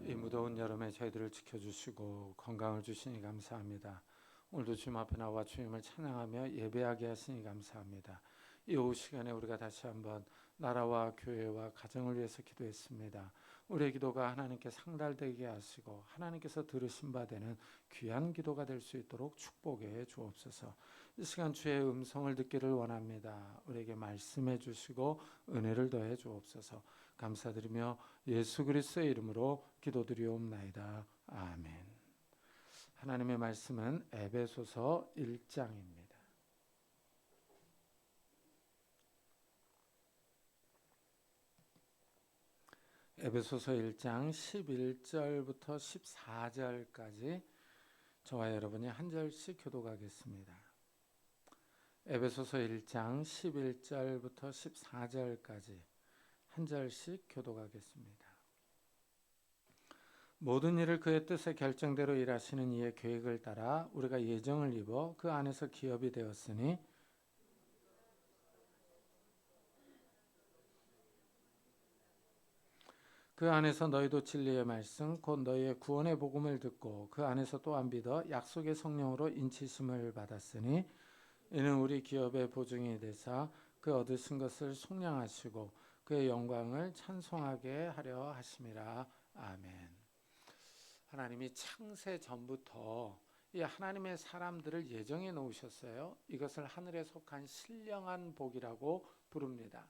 이 무더운 여름에 저희들을 지켜주시고 건강을 주시니 감사합니다. 오늘도 주님 앞에 나와 주님을 찬양하며 예배하게 하시니 감사합니다. 이 오후 시간에 우리가 다시 한번 나라와 교회와 가정을 위해서 기도했습니다. 우리의 기도가 하나님께 상달되게 하시고 하나님께서 들으신 바 되는 귀한 기도가 될 수 있도록 축복해 주옵소서. 이 시간 주의 음성을 듣기를 원합니다. 우리에게 말씀해 주시고 은혜를 더해 주옵소서. 감사드리며 예수 그리스도의 이름으로 기도드리옵나이다. 아멘. 하나님의 말씀은 에베소서 1장입니다. 에베소서 1장 11절부터 14절까지 저와 여러분이 한 절씩 교독하겠습니다. 에베소서 1장 11절부터 14절까지 한 절씩 교독하겠습니다. 모든 일을 그의 뜻의 결정대로 일하시는 이의 계획을 따라 우리가 예정을 입어 그 안에서 기업이 되었으니 그 안에서 너희도 진리의 말씀 곧 너희의 구원의 복음을 듣고 그 안에서 또한 믿어 약속의 성령으로 인치심을 받았으니 이는 우리 기업의 보증이 되사 그 얻으신 것을 속량하시고 그의 영광을 찬송하게 하려 하심이라. 아멘. 하나님이 창세 전부터 이 하나님의 사람들을 예정해 놓으셨어요. 이것을 하늘에 속한 신령한 복이라고 부릅니다.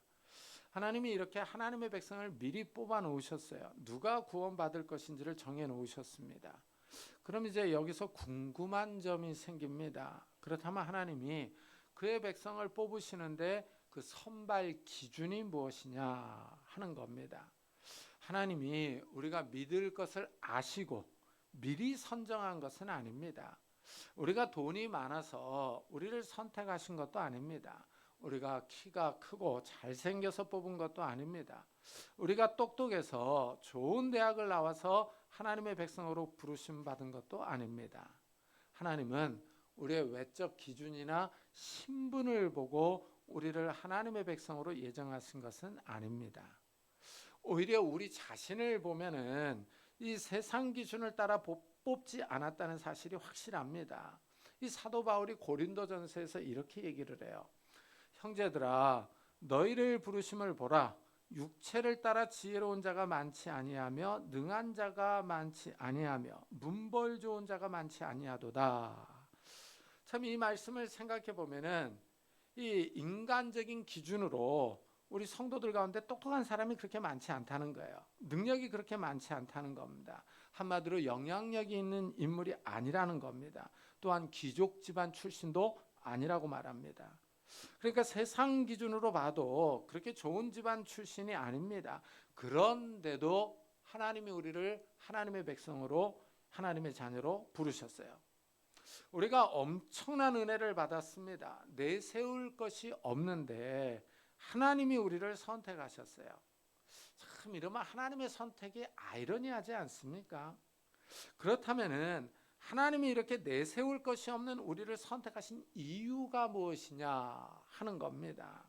하나님이 이렇게 하나님의 백성을 미리 뽑아 놓으셨어요. 누가 구원받을 것인지를 정해 놓으셨습니다. 그럼 이제 여기서 궁금한 점이 생깁니다. 그렇다면 하나님이 그의 백성을 뽑으시는데 그 선발 기준이 무엇이냐 하는 겁니다. 하나님이 우리가 믿을 것을 아시고 미리 선정한 것은 아닙니다. 우리가 돈이 많아서 우리를 선택하신 것도 아닙니다. 우리가 키가 크고 잘생겨서 뽑은 것도 아닙니다. 우리가 똑똑해서 좋은 대학을 나와서 하나님의 백성으로 부르심 받은 것도 아닙니다. 하나님은 우리의 외적 기준이나 신분을 보고 우리를 하나님의 백성으로 예정하신 것은 아닙니다. 오히려 우리 자신을 보면은 이 세상 기준을 따라 뽑지 않았다는 사실이 확실합니다. 이 사도 바울이 고린도전서에서 이렇게 얘기를 해요. 형제들아 너희를 부르심을 보라. 육체를 따라 지혜로운 자가 많지 아니하며 능한 자가 많지 아니하며 문벌 좋은 자가 많지 아니하도다. 참 이 말씀을 생각해 보면은 이 인간적인 기준으로 우리 성도들 가운데 똑똑한 사람이 그렇게 많지 않다는 거예요. 능력이 그렇게 많지 않다는 겁니다. 한마디로 영향력이 있는 인물이 아니라는 겁니다. 또한 귀족 집안 출신도 아니라고 말합니다. 그러니까 세상 기준으로 봐도 그렇게 좋은 집안 출신이 아닙니다. 그런데도 하나님이 우리를 하나님의 백성으로 하나님의 자녀로 부르셨어요. 우리가 엄청난 은혜를 받았습니다. 내세울 것이 없는데 하나님이 우리를 선택하셨어요. 참 이러면 하나님의 선택이 아이러니하지 않습니까? 그렇다면은 하나님이 이렇게 내세울 것이 없는 우리를 선택하신 이유가 무엇이냐 하는 겁니다.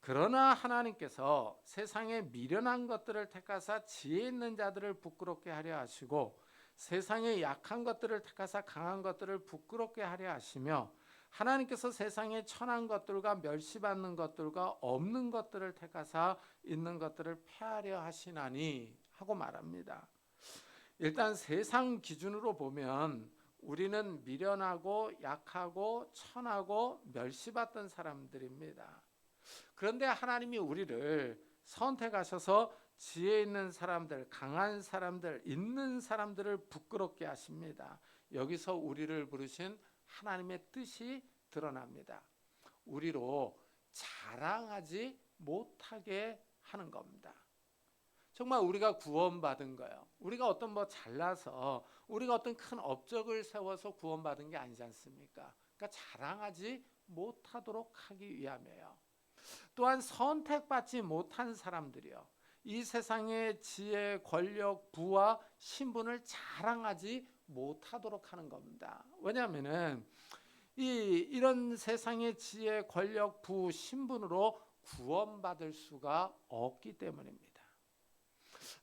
그러나 하나님께서 세상에 미련한 것들을 택하사 지혜 있는 자들을 부끄럽게 하려 하시고 세상에 약한 것들을 택하사 강한 것들을 부끄럽게 하려 하시며 하나님께서 세상에 천한 것들과 멸시받는 것들과 없는 것들을 택하사 있는 것들을 폐하려 하시나니 하고 말합니다. 일단 세상 기준으로 보면 우리는 미련하고 약하고 천하고 멸시받던 사람들입니다. 그런데 하나님이 우리를 선택하셔서 지혜 있는 사람들, 강한 사람들, 있는 사람들을 부끄럽게 하십니다. 여기서 우리를 부르신 하나님의 뜻이 드러납니다. 우리로 자랑하지 못하게 하는 겁니다. 정말 우리가 구원받은 거예요. 우리가 어떤 잘나서 우리가 어떤 큰 업적을 세워서 구원받은 게 아니지 않습니까? 그러니까 자랑하지 못하도록 하기 위함이에요. 또한 선택받지 못한 사람들이요. 이 세상의 지혜, 권력, 부와 신분을 자랑하지 못하도록 하는 겁니다. 왜냐하면은 이런 세상의 지혜, 권력, 부, 신분으로 구원받을 수가 없기 때문입니다.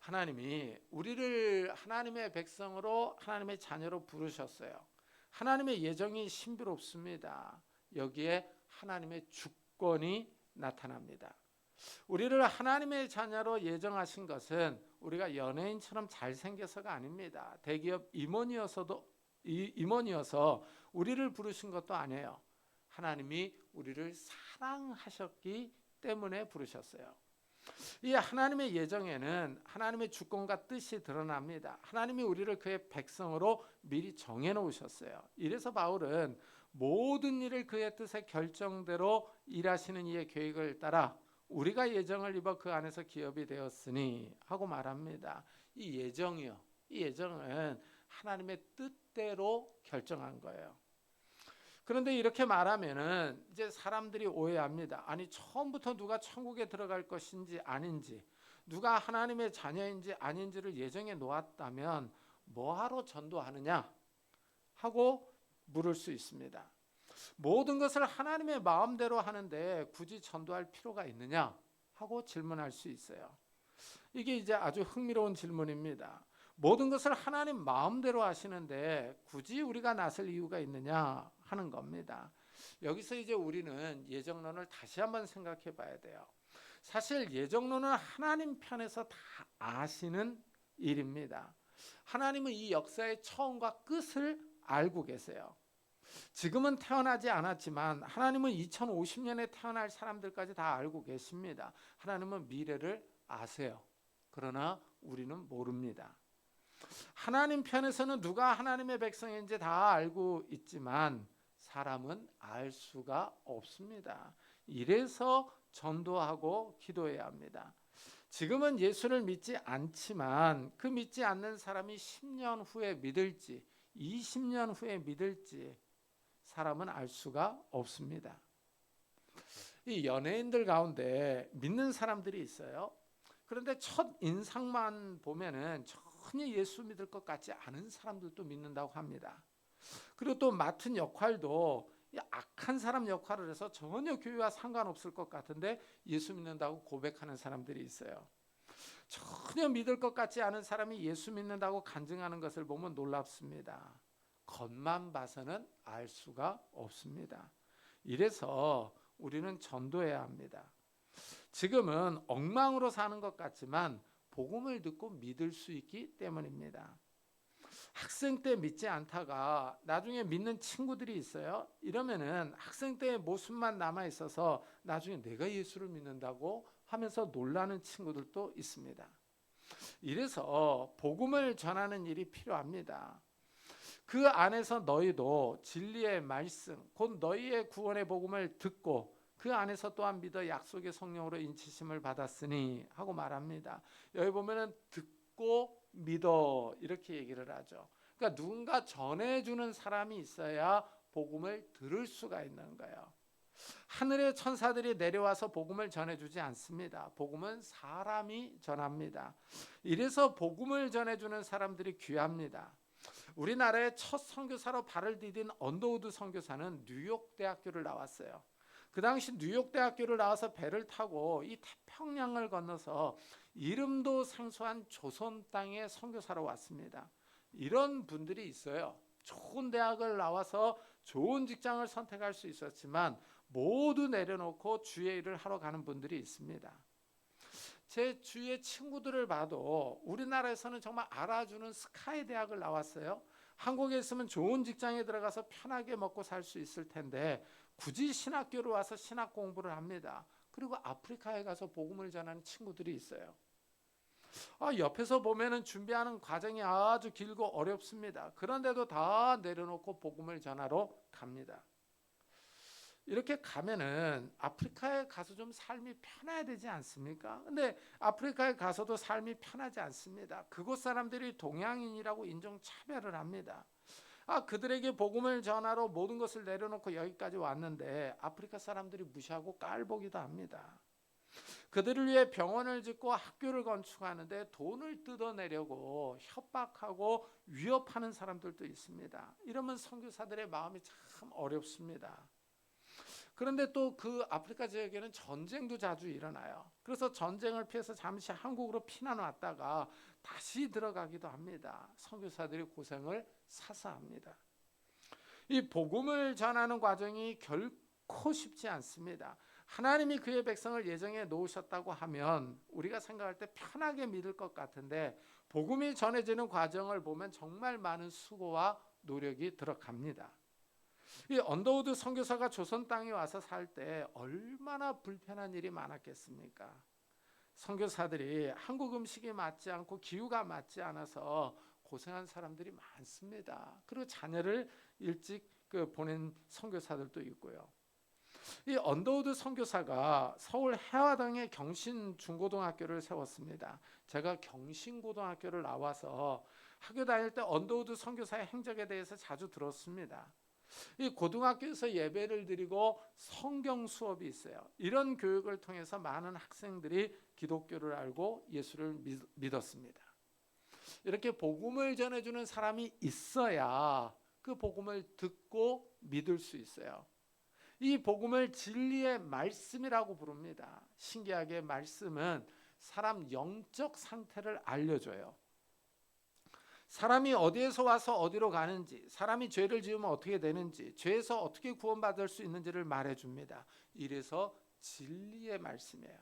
하나님이 우리를 하나님의 백성으로 하나님의 자녀로 부르셨어요. 하나님의 예정이 신비롭습니다. 여기에 하나님의 주권이 나타납니다. 우리를 하나님의 자녀로 예정하신 것은 우리가 연예인처럼 잘생겨서가 아닙니다. 대기업 임원이어서 우리를 부르신 것도 아니에요. 하나님이 우리를 사랑하셨기 때문에 부르셨어요. 이 하나님의 예정에는 하나님의 주권과 뜻이 드러납니다. 하나님이 우리를 그의 백성으로 미리 정해놓으셨어요. 이래서 바울은 모든 일을 그의 뜻의 결정대로 일하시는 이의 계획을 따라 우리가 예정을 입어 그 안에서 기업이 되었으니 하고 말합니다. 이 예정이요. 이 예정은 하나님의 뜻대로 결정한 거예요. 그런데 이렇게 말하면은 이제 사람들이 오해합니다. 아니 처음부터 누가 천국에 들어갈 것인지 아닌지, 누가 하나님의 자녀인지 아닌지를 예정해 놓았다면 뭐하러 전도하느냐 하고 물을 수 있습니다. 모든 것을 하나님의 마음대로 하는데 굳이 전도할 필요가 있느냐 하고 질문할 수 있어요. 이게 이제 아주 흥미로운 질문입니다. 모든 것을 하나님 마음대로 하시는데 굳이 우리가 나설 이유가 있느냐 하는 겁니다. 여기서 이제 우리는 예정론을 다시 한번 생각해 봐야 돼요. 사실 예정론은 하나님 편에서 다 아시는 일입니다. 하나님은 이 역사의 처음과 끝을 알고 계세요. 지금은 태어나지 않았지만 하나님은 2050년에 태어날 사람들까지 다 알고 계십니다. 하나님은 미래를 아세요. 그러나 우리는 모릅니다. 하나님 편에서는 누가 하나님의 백성인지 다 알고 있지만 사람은 알 수가 없습니다. 이래서 전도하고 기도해야 합니다. 지금은 예수를 믿지 않지만 그 믿지 않는 사람이 10년 후에 믿을지 20년 후에 믿을지 사람은 알 수가 없습니다. 이 연예인들 가운데 믿는 사람들이 있어요. 그런데 첫 인상만 보면은 전혀 예수 믿을 것 같지 않은 사람들도 믿는다고 합니다. 그리고 또 맡은 역할도 악한 사람 역할을 해서 전혀 교회와 상관없을 것 같은데 예수 믿는다고 고백하는 사람들이 있어요. 전혀 믿을 것 같지 않은 사람이 예수 믿는다고 간증하는 것을 보면 놀랍습니다. 겉만 봐서는 알 수가 없습니다. 이래서 우리는 전도해야 합니다. 지금은 엉망으로 사는 것 같지만 복음을 듣고 믿을 수 있기 때문입니다. 학생 때 믿지 않다가 나중에 믿는 친구들이 있어요. 이러면은 학생 때의 모습만 남아 있어서 나중에 내가 예수를 믿는다고 하면서 놀라는 친구들도 있습니다. 이래서 복음을 전하는 일이 필요합니다. 그 안에서 너희도 진리의 말씀, 곧 너희의 구원의 복음을 듣고 그 안에서 또한 믿어 약속의 성령으로 인치심을 받았으니 하고 말합니다. 여기 보면은 듣고 믿어 이렇게 얘기를 하죠. 그러니까 누군가 전해주는 사람이 있어야 복음을 들을 수가 있는 거예요. 하늘의 천사들이 내려와서 복음을 전해주지 않습니다. 복음은 사람이 전합니다. 이래서 복음을 전해주는 사람들이 귀합니다. 우리나라의 첫 선교사로 발을 디딘 언더우드 선교사는 뉴욕 대학교를 나왔어요. 그 당시 뉴욕 대학교를 나와서 배를 타고 이 태평양을 건너서 이름도 생소한 조선 땅에 선교사로 왔습니다. 이런 분들이 있어요. 좋은 대학을 나와서 좋은 직장을 선택할 수 있었지만 모두 내려놓고 주의 일을 하러 가는 분들이 있습니다. 제 주위의 친구들을 봐도 우리나라에서는 정말 알아주는 스카이 대학을 나왔어요. 한국에 있으면 좋은 직장에 들어가서 편하게 먹고 살 수 있을 텐데 굳이 신학교로 와서 신학 공부를 합니다. 그리고 아프리카에 가서 복음을 전하는 친구들이 있어요. 옆에서 보면은 준비하는 과정이 아주 길고 어렵습니다. 그런데도 다 내려놓고 복음을 전하러 갑니다. 이렇게 가면은 아프리카에 가서 좀 삶이 편해야 되지 않습니까? 근데 아프리카에 가서도 삶이 편하지 않습니다. 그곳 사람들이 동양인이라고 인종차별을 합니다. 그들에게 복음을 전하러 모든 것을 내려놓고 여기까지 왔는데 아프리카 사람들이 무시하고 깔보기도 합니다. 그들을 위해 병원을 짓고 학교를 건축하는데 돈을 뜯어내려고 협박하고 위협하는 사람들도 있습니다. 이러면 선교사들의 마음이 참 어렵습니다. 그런데 또 그 아프리카 지역에는 전쟁도 자주 일어나요. 그래서 전쟁을 피해서 잠시 한국으로 피난 왔다가 다시 들어가기도 합니다. 선교사들이 고생을 사사합니다. 이 복음을 전하는 과정이 결코 쉽지 않습니다. 하나님이 그의 백성을 예정해 놓으셨다고 하면 우리가 생각할 때 편하게 믿을 것 같은데, 복음이 전해지는 과정을 보면 정말 많은 수고와 노력이 들어갑니다. 이 언더우드 선교사가 조선 땅에 와서 살 때 얼마나 불편한 일이 많았겠습니까? 선교사들이 한국 음식이 맞지 않고 기후가 맞지 않아서 고생한 사람들이 많습니다. 그리고 자녀를 일찍 보낸 선교사들도 있고요. 이 언더우드 선교사가 서울 해화동에 경신 중고등학교를 세웠습니다. 제가 경신고등학교를 나와서 학교 다닐 때 언더우드 선교사의 행적에 대해서 자주 들었습니다. 이 고등학교에서 예배를 드리고 성경 수업이 있어요. 이런 교육을 통해서 많은 학생들이 기독교를 알고 예수를 믿었습니다. 이렇게 복음을 전해주는 사람이 있어야 그 복음을 듣고 믿을 수 있어요. 이 복음을 진리의 말씀이라고 부릅니다. 신기하게 말씀은 사람 영적 상태를 알려줘요. 사람이 어디에서 와서 어디로 가는지, 사람이 죄를 지으면 어떻게 되는지, 죄에서 어떻게 구원받을 수 있는지를 말해줍니다. 이래서 진리의 말씀이에요.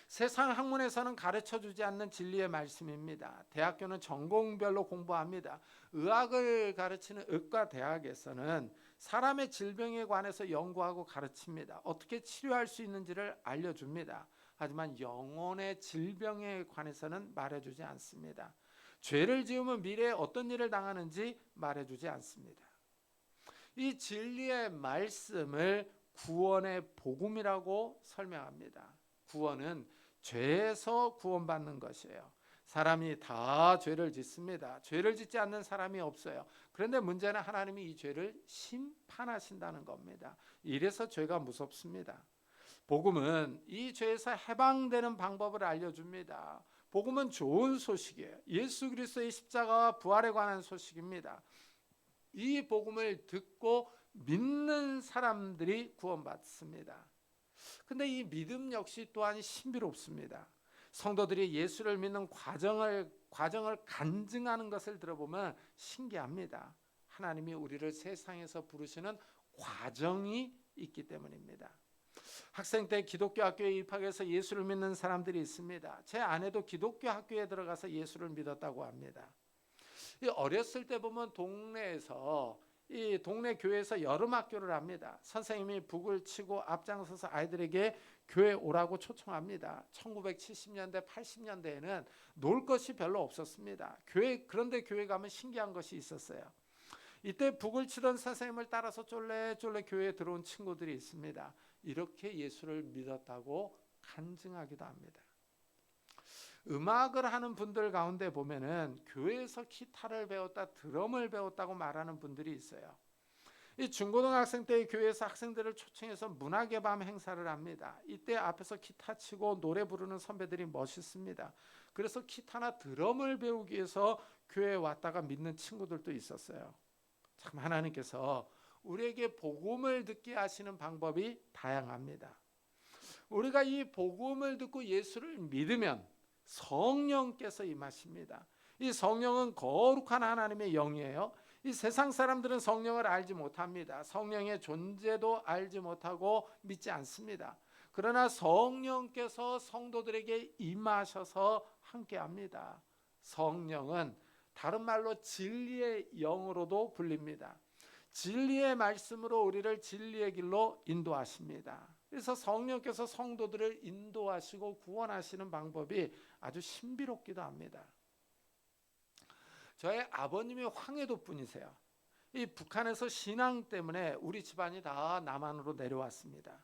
세상 학문에서는 가르쳐주지 않는 진리의 말씀입니다. 대학교는 전공별로 공부합니다. 의학을 가르치는 의과대학에서는 사람의 질병에 관해서 연구하고 가르칩니다. 어떻게 치료할 수 있는지를 알려줍니다. 하지만 영혼의 질병에 관해서는 말해주지 않습니다. 죄를 지으면 미래에 어떤 일을 당하는지 말해주지 않습니다. 이 진리의 말씀을 구원의 복음이라고 설명합니다. 구원은 죄에서 구원받는 것이에요. 사람이 다 죄를 짓습니다. 죄를 짓지 않는 사람이 없어요. 그런데 문제는 하나님이 이 죄를 심판하신다는 겁니다. 이래서 죄가 무섭습니다. 복음은 이 죄에서 해방되는 방법을 알려줍니다. 복음은 좋은 소식이에요. 예수 그리스도의 십자가와 부활에 관한 소식입니다. 이 복음을 듣고 믿는 사람들이 구원받습니다. 근데 이 믿음 역시 또한 신비롭습니다. 성도들이 예수를 믿는 과정을 간증하는 것을 들어보면 신기합니다. 하나님이 우리를 세상에서 부르시는 과정이 있기 때문입니다. 학생 때 기독교 학교에 입학해서 예수를 믿는 사람들이 있습니다. 제 아내도 기독교 학교에 들어가서 예수를 믿었다고 합니다. 어렸을 때 보면 동네에서 이 동네 교회에서 여름 학교를 합니다. 선생님이 북을 치고 앞장서서 아이들에게 교회 오라고 초청합니다. 1970년대 80년대에는 놀 것이 별로 없었습니다. 그런데 교회 가면 신기한 것이 있었어요. 이때 북을 치던 선생님을 따라서 쫄래쫄래 교회에 들어온 친구들이 있습니다. 이렇게 예수를 믿었다고 간증하기도 합니다. 음악을 하는 분들 가운데 보면은 교회에서 기타를 배웠다, 드럼을 배웠다고 말하는 분들이 있어요. 이 중고등학생 때 교회에서 학생들을 초청해서 문학의 밤 행사를 합니다. 이때 앞에서 기타 치고 노래 부르는 선배들이 멋있습니다. 그래서 기타나 드럼을 배우기 위해서 교회에 왔다가 믿는 친구들도 있었어요. 참 하나님께서 우리에게 복음을 듣게 하시는 방법이 다양합니다. 우리가 이 복음을 듣고 예수를 믿으면 성령께서 임하십니다. 이 성령은 거룩한 하나님의 영이에요. 이 세상 사람들은 성령을 알지 못합니다. 성령의 존재도 알지 못하고 믿지 않습니다. 그러나 성령께서 성도들에게 임하셔서 함께합니다. 성령은 다른 말로 진리의 영으로도 불립니다. 진리의 말씀으로 우리를 진리의 길로 인도하십니다. 그래서 성령께서 성도들을 인도하시고 구원하시는 방법이 아주 신비롭기도 합니다. 저의 아버님이 황해도 분이세요. 이 북한에서 신앙 때문에 우리 집안이 다 남한으로 내려왔습니다.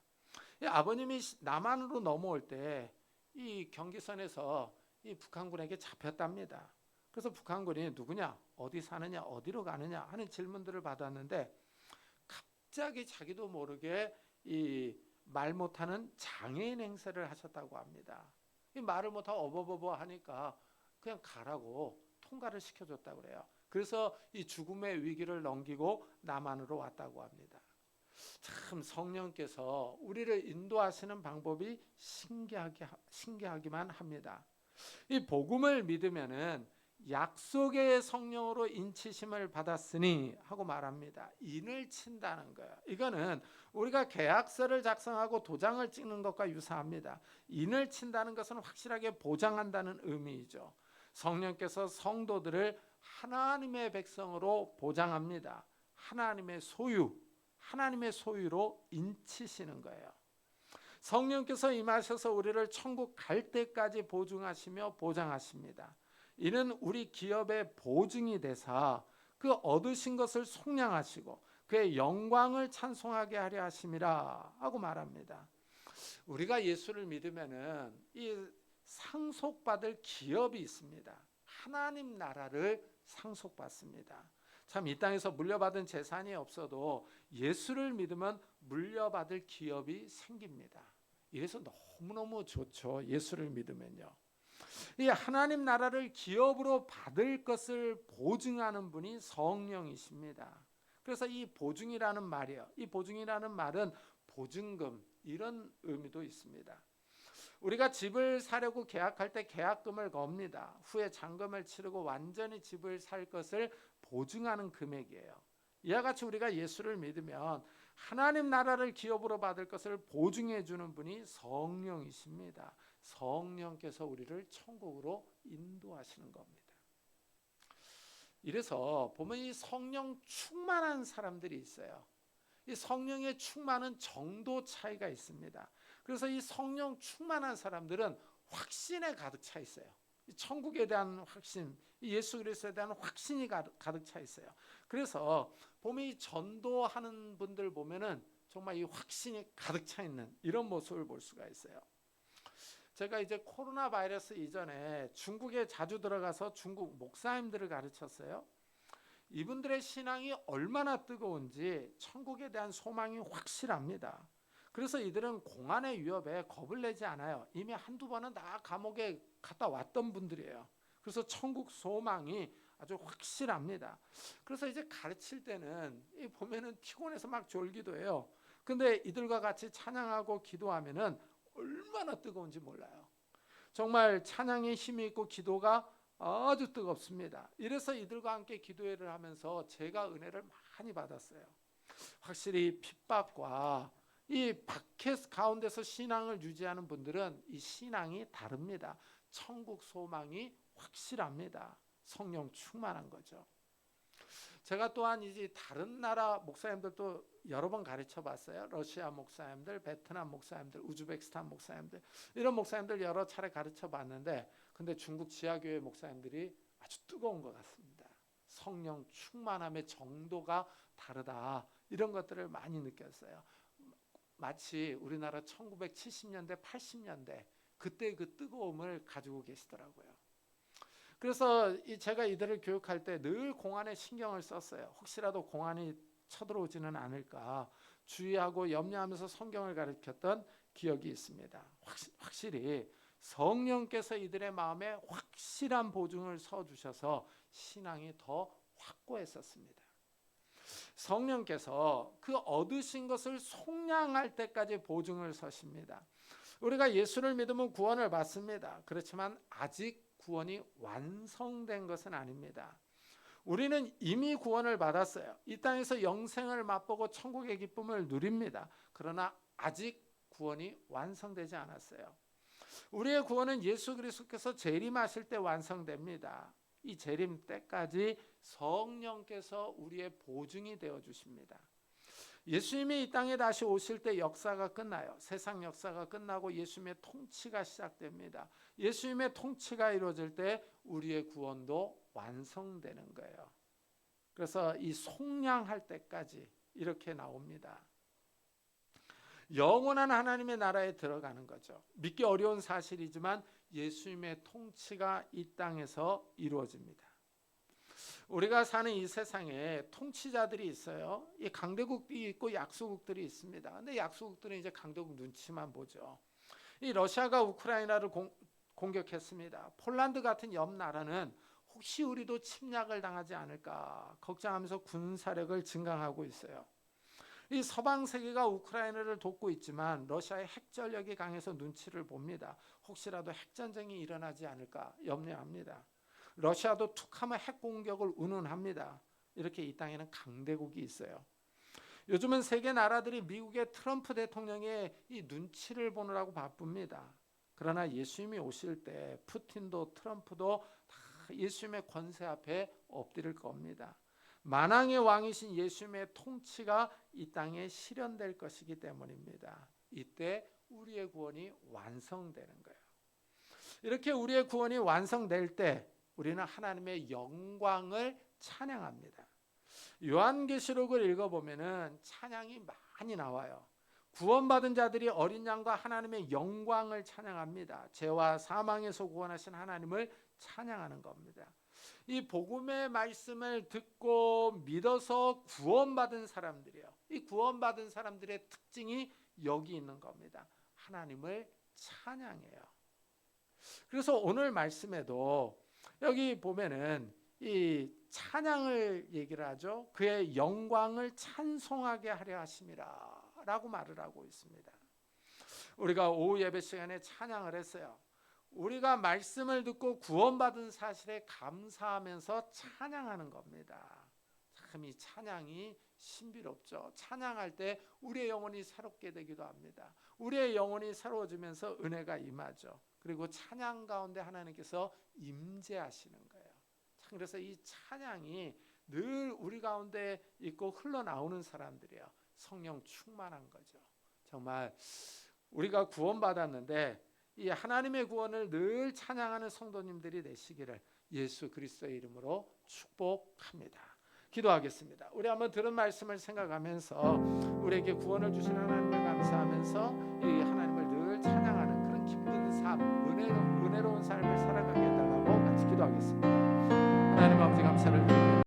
이 아버님이 남한으로 넘어올 때 이 경계선에서 이 북한군에게 잡혔답니다. 그래서 북한군이 누구냐, 어디 사느냐, 어디로 가느냐 하는 질문들을 받았는데 갑자기 자기도 모르게 이 말 못하는 장애인 행세를 하셨다고 합니다. 이 말을 못하고 어버버버 하니까 그냥 가라고 통과를 시켜줬다고 그래요. 그래서 이 죽음의 위기를 넘기고 남한으로 왔다고 합니다. 참 성령께서 우리를 인도하시는 방법이 신기하기만 합니다. 이 복음을 믿으면은 약속의 성령으로 인치심을 받았으니 하고 말합니다. 인을 친다는 거예요. 이거는 우리가 계약서를 작성하고 도장을 찍는 것과 유사합니다. 인을 친다는 것은 확실하게 보장한다는 의미이죠. 성령께서 성도들을 하나님의 백성으로 보장합니다. 하나님의 소유로 인치시는 거예요. 성령께서 임하셔서 우리를 천국 갈 때까지 보증하시며 보장하십니다. 이는 우리 기업의 보증이 되사 그 얻으신 것을 속량하시고 그의 영광을 찬송하게 하려 하심이라 하고 말합니다. 우리가 예수를 믿으면은 이 상속받을 기업이 있습니다. 하나님 나라를 상속받습니다. 참 이 땅에서 물려받은 재산이 없어도 예수를 믿으면 물려받을 기업이 생깁니다. 이래서 너무너무 좋죠. 예수를 믿으면요. 이 하나님 나라를 기업으로 받을 것을 보증하는 분이 성령이십니다. 그래서 이 보증이라는 말이요. 이 보증이라는 말은 보증금 이런 의미도 있습니다. 우리가 집을 사려고 계약할 때 계약금을 겁니다. 후에 잔금을 치르고 완전히 집을 살 것을 보증하는 금액이에요. 이와 같이 우리가 예수를 믿으면 하나님 나라를 기업으로 받을 것을 보증해 주는 분이 성령이십니다. 성령께서 우리를 천국으로 인도하시는 겁니다. 이래서 보면 이 성령 충만한 사람들이 있어요. 이 성령의 충만은 정도 차이가 있습니다. 그래서 이 성령 충만한 사람들은 확신에 가득 차 있어요. 천국에 대한 확신, 예수 그리스도에 대한 확신이 가득 차 있어요. 그래서 보면 이 전도하는 분들 보면은 정말 이 확신이 가득 차 있는 이런 모습을 볼 수가 있어요. 제가 이제 코로나 바이러스 이전에 중국에 자주 들어가서 중국 목사님들을 가르쳤어요. 이분들의 신앙이 얼마나 뜨거운지 천국에 대한 소망이 확실합니다. 그래서 이들은 공안의 위협에 겁을 내지 않아요. 이미 한두 번은 다 감옥에 갔다 왔던 분들이에요. 그래서 천국 소망이 아주 확실합니다. 그래서 이제 가르칠 때는 보면은 피곤해서 막 졸기도 해요. 근데 이들과 같이 찬양하고 기도하면은 얼마나 뜨거운지 몰라요. 정말 찬양의 힘이 있고 기도가 아주 뜨겁습니다. 이래서 이들과 함께 기도회를 하면서 제가 은혜를 많이 받았어요. 확실히 핍박과 이 박해 가운데서 신앙을 유지하는 분들은 이 신앙이 다릅니다. 천국 소망이 확실합니다. 성령 충만한 거죠. 제가 또한 이제 다른 나라 목사님들도 여러 번 가르쳐 봤어요. 러시아 목사님들, 베트남 목사님들, 우즈베키스탄 목사님들 이런 목사님들 여러 차례 가르쳐 봤는데 근데 중국 지하교회 목사님들이 아주 뜨거운 것 같습니다. 성령 충만함의 정도가 다르다. 이런 것들을 많이 느꼈어요. 마치 우리나라 1970년대, 80년대 그때 그 뜨거움을 가지고 계시더라고요. 그래서 제가 이들을 교육할 때 늘 공안에 신경을 썼어요. 혹시라도 공안이 쳐들어오지는 않을까 주의하고 염려하면서 성경을 가르쳤던 기억이 있습니다. 확실히 성령께서 이들의 마음에 확실한 보증을 서주셔서 신앙이 더 확고했었습니다. 성령께서 그 얻으신 것을 속량할 때까지 보증을 서십니다. 우리가 예수를 믿으면 구원을 받습니다. 그렇지만 아직 구원이 완성된 것은 아닙니다. 우리는 이미 구원을 받았어요. 이 땅에서 영생을 맛보고 천국의 기쁨을 누립니다. 그러나 아직 구원이 완성되지 않았어요. 우리의 구원은 예수 그리스도께서 재림하실 때 완성됩니다. 이 재림 때까지 성령께서 우리의 보증이 되어 주십니다. 예수님이 이 땅에 다시 오실 때 역사가 끝나요. 세상 역사가 끝나고 예수님의 통치가 시작됩니다. 예수님의 통치가 이루어질 때 우리의 구원도 완성되는 거예요. 그래서 이 속량할 때까지 이렇게 나옵니다. 영원한 하나님의 나라에 들어가는 거죠. 믿기 어려운 사실이지만 예수님의 통치가 이 땅에서 이루어집니다. 우리가 사는 이 세상에 통치자들이 있어요. 이 강대국이 있고 약소국들이 있습니다. 근데 약소국들은 이제 강대국 눈치만 보죠. 이 러시아가 우크라이나를 공격했습니다. 폴란드 같은 옆 나라는 혹시 우리도 침략을 당하지 않을까 걱정하면서 군사력을 증강하고 있어요. 이 서방 세계가 우크라이나를 돕고 있지만 러시아의 핵 전력이 강해서 눈치를 봅니다. 혹시라도 핵 전쟁이 일어나지 않을까 염려합니다. 러시아도 툭하면 핵 공격을 운운합니다. 이렇게 이 땅에는 강대국이 있어요. 요즘은 세계 나라들이 미국의 트럼프 대통령의 이 눈치를 보느라고 바쁩니다. 그러나 예수님이 오실 때 푸틴도 트럼프도 다 예수님의 권세 앞에 엎드릴 겁니다. 만왕의 왕이신 예수님의 통치가 이 땅에 실현될 것이기 때문입니다. 이때 우리의 구원이 완성되는 거예요. 이렇게 우리의 구원이 완성될 때 우리는 하나님의 영광을 찬양합니다. 요한계시록을 읽어보면은 찬양이 많이 나와요. 구원받은 자들이 어린 양과 하나님의 영광을 찬양합니다. 죄와 사망에서 구원하신 하나님을 찬양하는 겁니다. 이 복음의 말씀을 듣고 믿어서 구원받은 사람들이요. 이 구원받은 사람들의 특징이 여기 있는 겁니다. 하나님을 찬양해요. 그래서 오늘 말씀에도 여기 보면은 이 찬양을 얘기를 하죠. 그의 영광을 찬송하게 하려 하심이라 라고 말을 하고 있습니다. 우리가 오후 예배 시간에 찬양을 했어요. 우리가 말씀을 듣고 구원받은 사실에 감사하면서 찬양하는 겁니다. 참 이 찬양이 신비롭죠. 찬양할 때 우리의 영혼이 새롭게 되기도 합니다. 우리의 영혼이 새로워지면서 은혜가 임하죠. 그리고 찬양 가운데 하나님께서 임재하시는 거예요. 그래서 이 찬양이 늘 우리 가운데 있고 흘러나오는 사람들이에요. 성령 충만한 거죠. 정말 우리가 구원받았는데 이 하나님의 구원을 늘 찬양하는 성도님들이 되시기를 예수 그리스도의 이름으로 축복합니다. 기도하겠습니다. 우리 한번 들은 말씀을 생각하면서 우리에게 구원을 주신 하나님을 감사하면서 이 하나님을 늘 찬양하는 그런 기쁜 삶, 은혜로운 삶을 살아가게 해달라고 같이 기도하겠습니다.